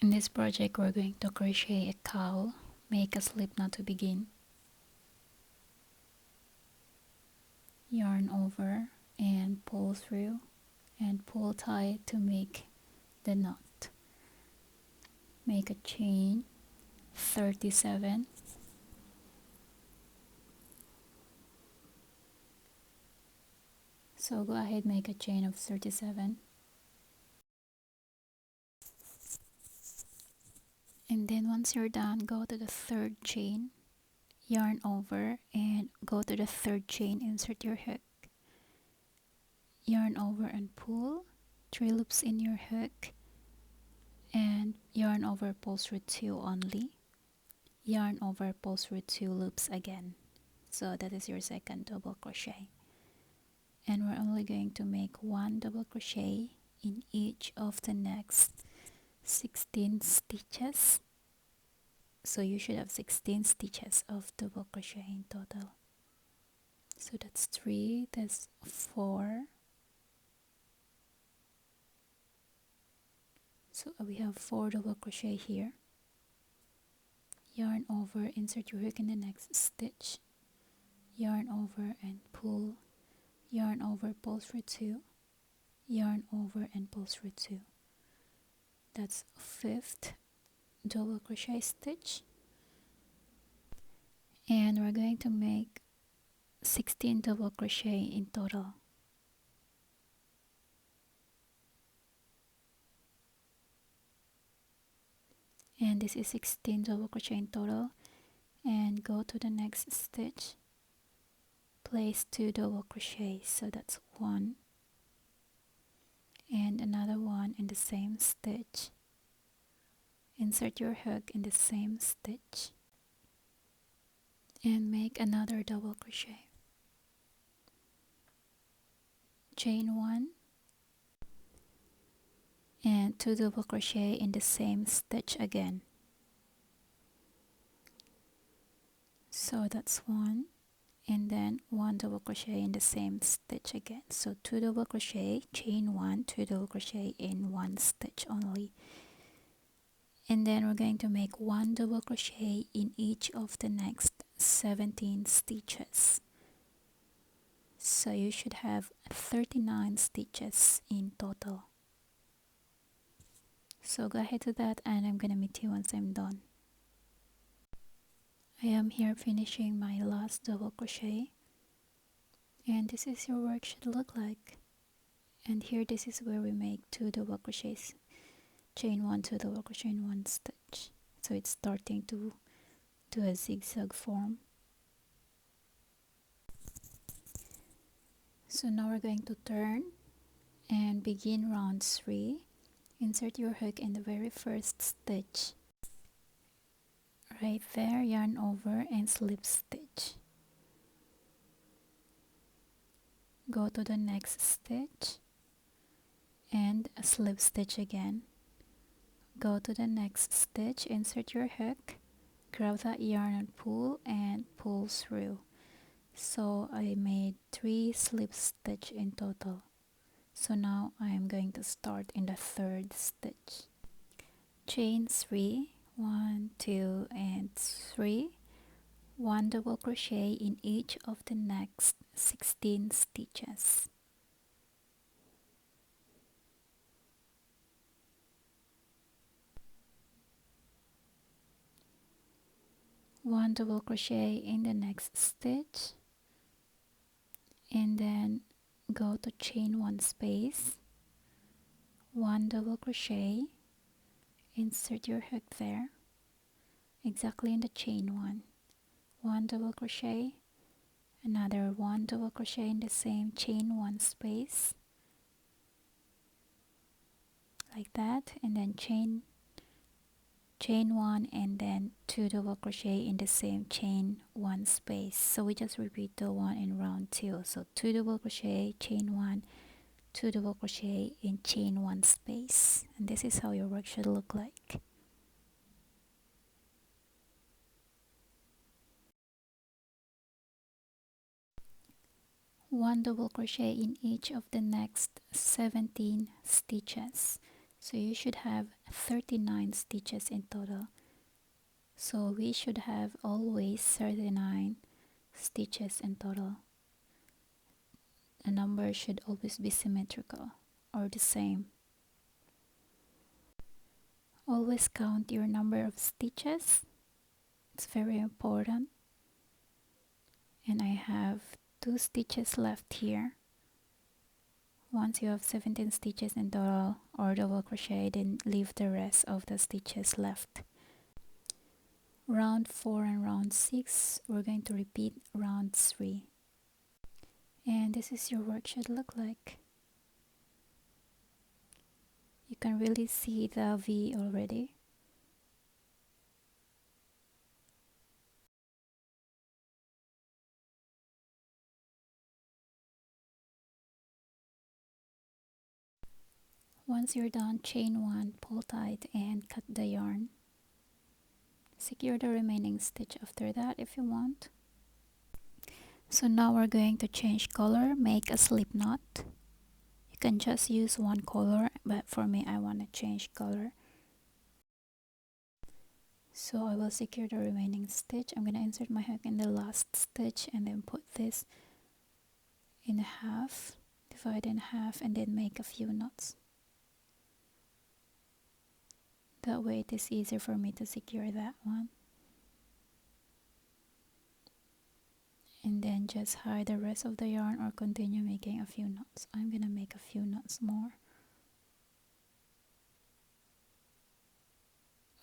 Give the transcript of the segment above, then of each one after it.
In this project, we're going to crochet a cowl, make a slip knot to begin, yarn over and pull through and pull tight to make the knot. Make a chain 37, so go ahead, make a chain of 37, and then once you're done, go to the third chain, yarn over and go to the third chain, insert your hook, yarn over and pull 3 loops in your hook, and yarn over, pull through 2 only, yarn over, pull through 2 loops again. So that is your second double crochet, and we're only going to make 1 double crochet in each of the next 16 stitches. So you should have 16 stitches of double crochet in total. So that's 3, that's 4. So we have 4 double crochet here. Yarn over, insert your hook in the next stitch, yarn over and pull, yarn over, pull through 2, yarn over and pull through 2. That's 5th double crochet stitch, and we're going to make 16 double crochet in total. And this is 16 double crochet in total, and go to the next stitch, place 2 double crochets, so that's 1 and another one in the same stitch, insert your hook in the same stitch and make another double crochet, chain 1 and 2 double crochet in the same stitch again. So that's 1 and then 1 double crochet in the same stitch again. So 2 double crochet, chain 1, 2 double crochet in 1 stitch only. And then we're going to make 1 double crochet in each of the next 17 stitches. So you should have 39 stitches in total. So go ahead to that, and I'm gonna meet you once I'm done. I am here finishing my last double crochet, and this is your work should look like. And here, this is where we make 2 double crochets, chain 1, 2 double crochet in 1 stitch. So it's starting to do a zigzag form. So now we're going to turn and begin round 3. Insert your hook in the very first stitch. Right there, yarn over and slip stitch. Go to the next stitch and a slip stitch again. Go to the next stitch, insert your hook, grab that yarn and pull through. So I made 3 slip stitch in total. So now I am going to start in the 3rd stitch. Chain 3, 1, 2 and 3, 1 double crochet in each of the next 16 stitches. One double crochet in the next stitch, and then go to chain 1 space, 1 double crochet, insert your hook there, exactly in the chain 1, 1 double crochet, another 1 double crochet in the same chain 1 space, like that, and then chain 1 and then 2 double crochet in the same chain 1 space. So we just repeat the one in round 2. So 2 double crochet, chain 1, 2 double crochet in chain 1 space, and this is how your work should look like. One double crochet in each of the next 17 stitches. So you should have 39 stitches in total. So we should have always 39 stitches in total. The number should always be symmetrical or the same. Always count your number of stitches. It's very important. And I have 2 stitches left here. Once you have 17 stitches in total or double crochet, then leave the rest of the stitches left. Round 4 and round 6, we're going to repeat round 3. And this is your work should look like. You can really see the V already. Once you're done, chain 1, pull tight and cut the yarn. Secure the remaining stitch after that if you want. So now we're going to change color, make a slip knot. You can just use one color, but for me I want to change color. So I will secure the remaining stitch. I'm going to insert my hook in the last stitch and then put this in half, divide in half, and then make a few knots. That way it is easier for me to secure that one. And then just hide the rest of the yarn or continue making a few knots. I'm gonna make a few knots more.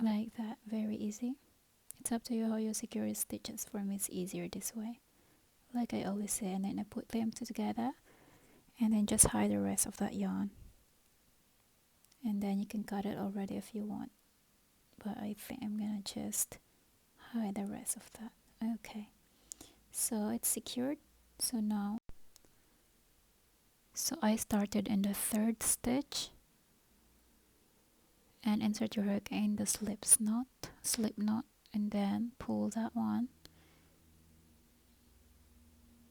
Like that, very easy. It's up to you how you secure your stitches. For me it's easier this way. Like I always say, and then I put them together and then just hide the rest of that yarn. And then you can cut it already if you want. But I think I'm gonna just hide the rest of that. Okay. So it's secured. So now, I started in the 3rd stitch and insert your hook in the slip knot, and then pull that one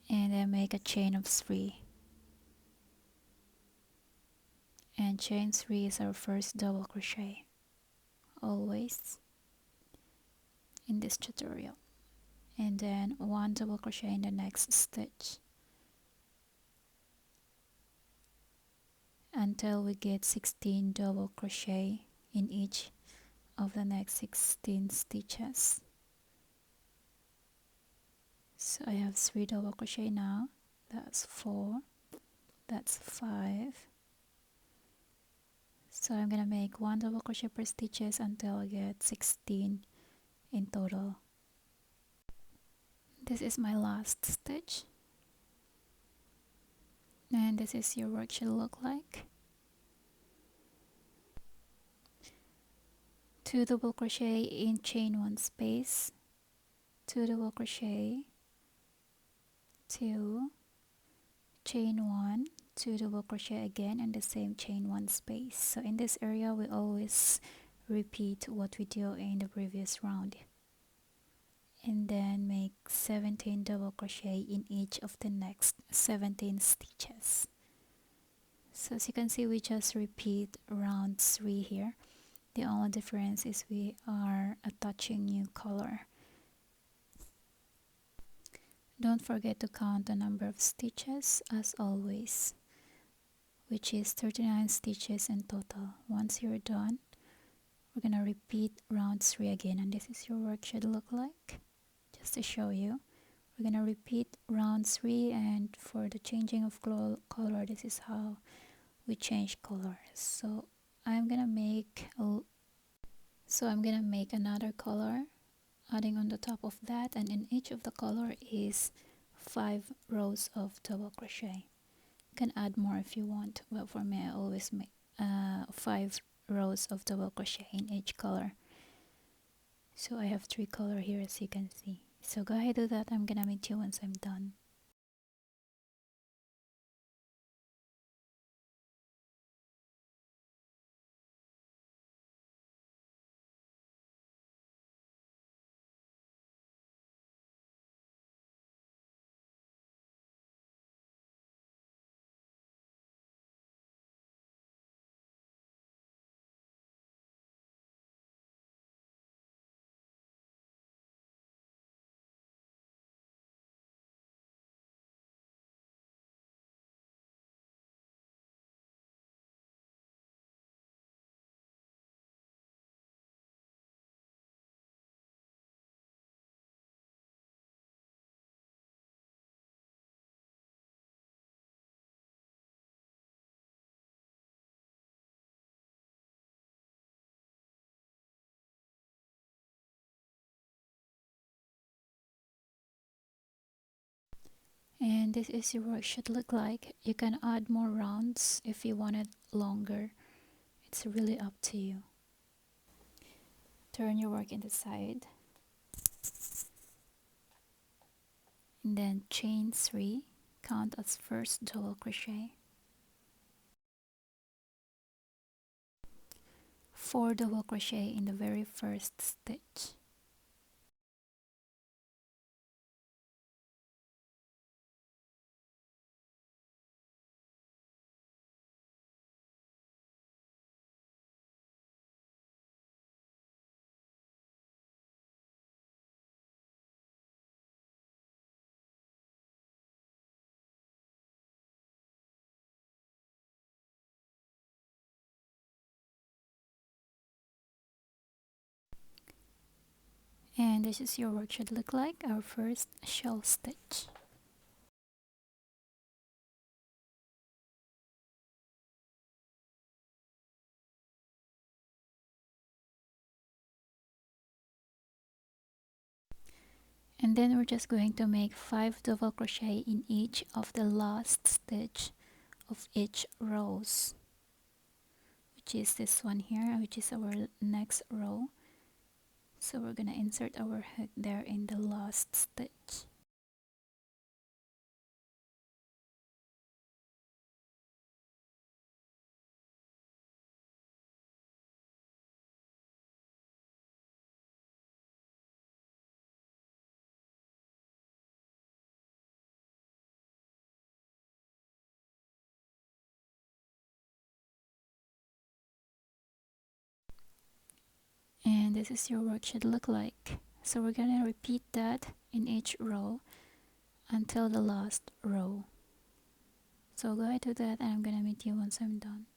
and then make a chain of 3. And chain 3 is our first double crochet, always in this tutorial. And then 1 double crochet in the next stitch until we get 16 double crochet in each of the next 16 stitches. So I have 3 double crochet now. That's 4, that's 5. So I'm gonna make 1 double crochet per stitches until I get 16 in total. This is my last stitch, and this is your work should look like. 2 double crochet in chain 1 space, 2 double crochet, 2, chain 1, 2 double crochet again in the same chain 1 space. So in this area we always repeat what we do in the previous round, and then make 17 double crochet in each of the next 17 stitches. So as you can see, we just repeat round 3 here. The only difference is we are attaching new color. Don't forget to count the number of stitches as always, which is 39 stitches in total. Once you're done, we're gonna repeat round 3 again, and this is your work should look like. Just to show you, we're gonna repeat round 3, and for the changing of color, this is how we change colors. So I'm gonna make another color, adding on the top of that, and in each of the color is 5 rows of double crochet. You can add more if you want, but for me I always make 5 rows of double crochet in each color. So I have 3 color here, as you can see. So go ahead, do that. I'm gonna meet you once I'm done. And this is your work should look like. You can add more rounds if you want it longer. It's really up to you. Turn your work in the side and then chain 3, count as first double crochet, 4 double crochet in the very first stitch, and this is your work should look like, our first shell stitch. And then we're just going to make 5 double crochet in each of the last stitch of each rows, which is this one here, which is our next row. So we're gonna insert our hook there in the last stitch. And this is your work should look like. So we're gonna repeat that in each row until the last row. So go ahead do that, and I'm gonna meet you once I'm done.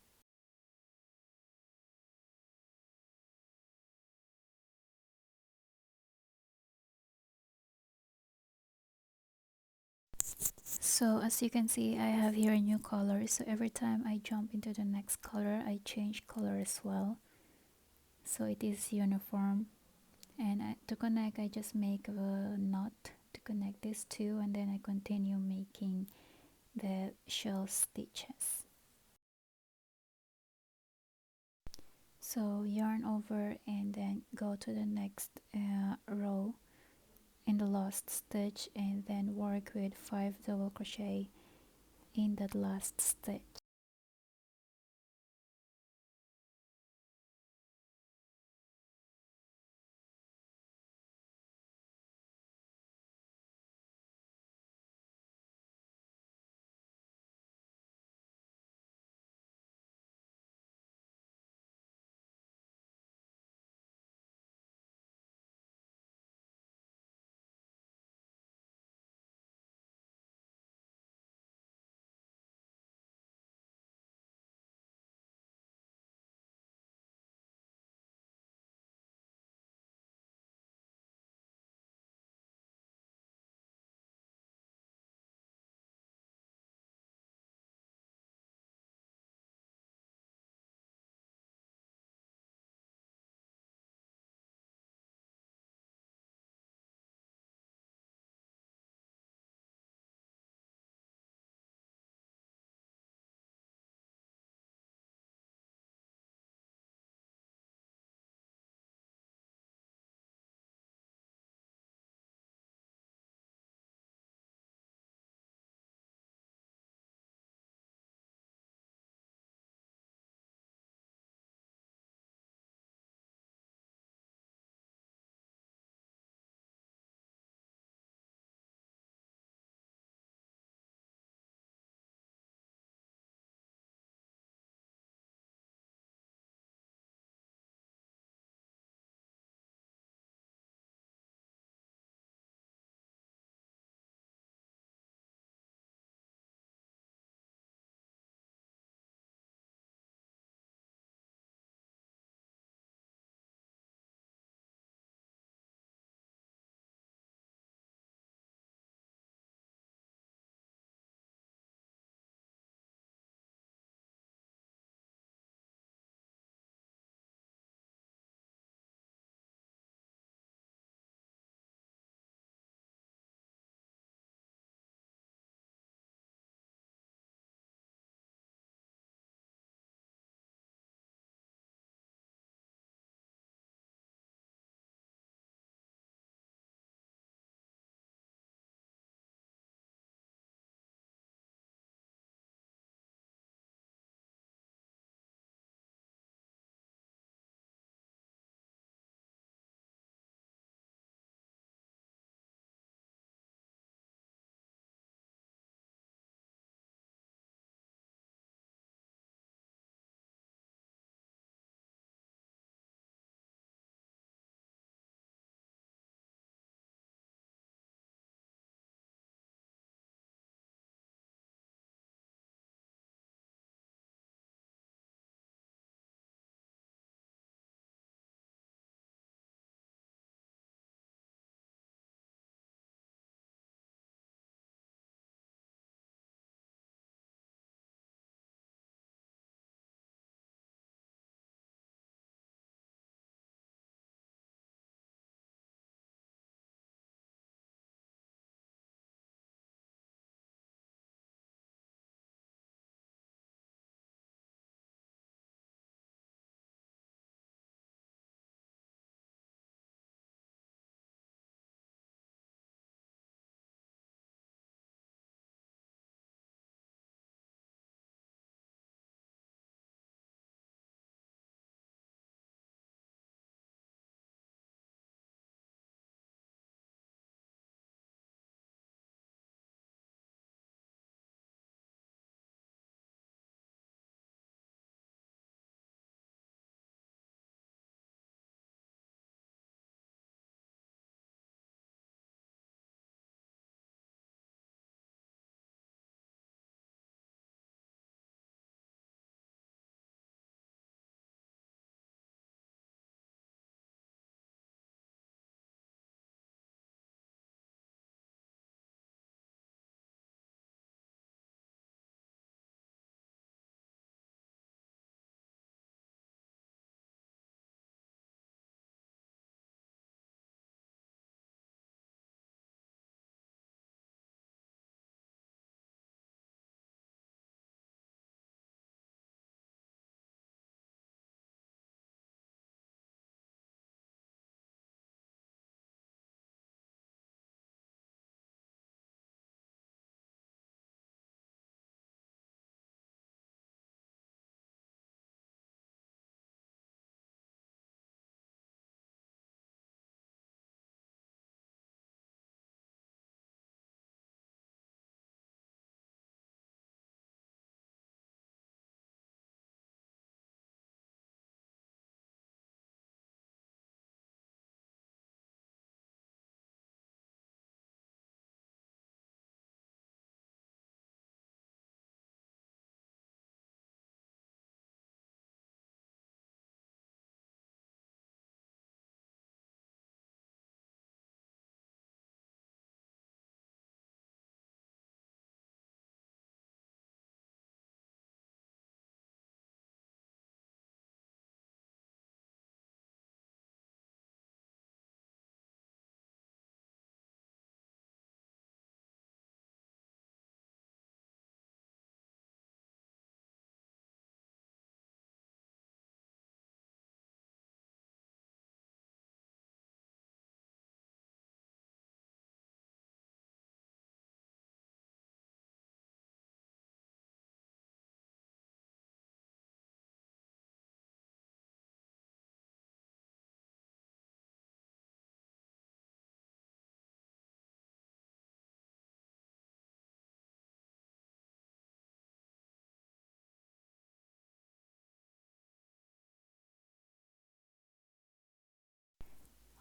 So as you can see, I have here a new color, so every time I jump into the next color, I change color as well, so it is uniform. And to connect, I just make a knot to connect these two, and then I continue making the shell stitches. So yarn over and then go to the next row in the last stitch, and then work with 5 double crochet in that last stitch.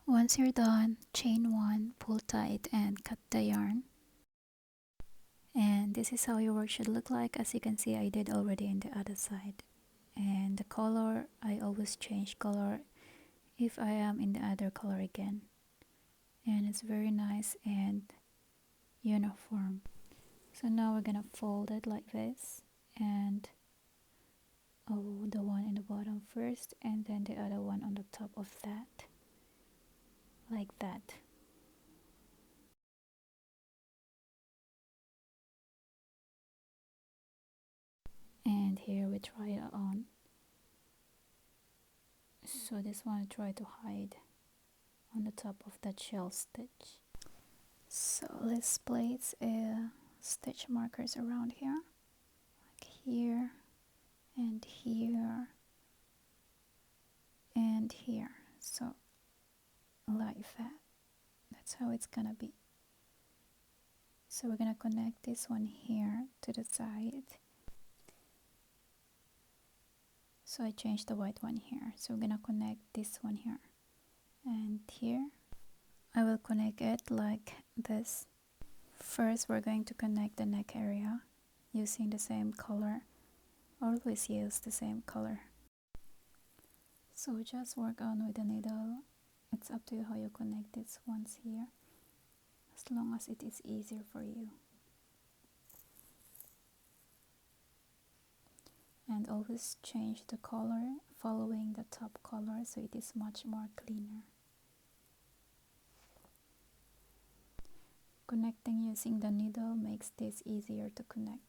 Once you're done, chain 1, pull tight and cut the yarn. And this is how your work should look like. As you can see, I did already in the other side. And the color, I always change color if I am in the other color again. And it's very nice and uniform. So now we're gonna fold it like this, and the one in the bottom first, and then the other one on the top of that, like that. And here we try it on. So this one I try to hide on the top of that shell stitch. So let's place stitch markers around here, like here and here and here. So like that. That's how it's gonna be. So we're gonna connect this one here to the side. So I changed the white one here. So we're gonna connect this one here and here. I will connect it like this. First we're going to connect the neck area using the same color. Always use the same color. So just work on with the needle. It's up to you how you connect these ones here, as long as it is easier for you. And always change the color following the top color so it is much more cleaner. Connecting using the needle makes this easier to connect.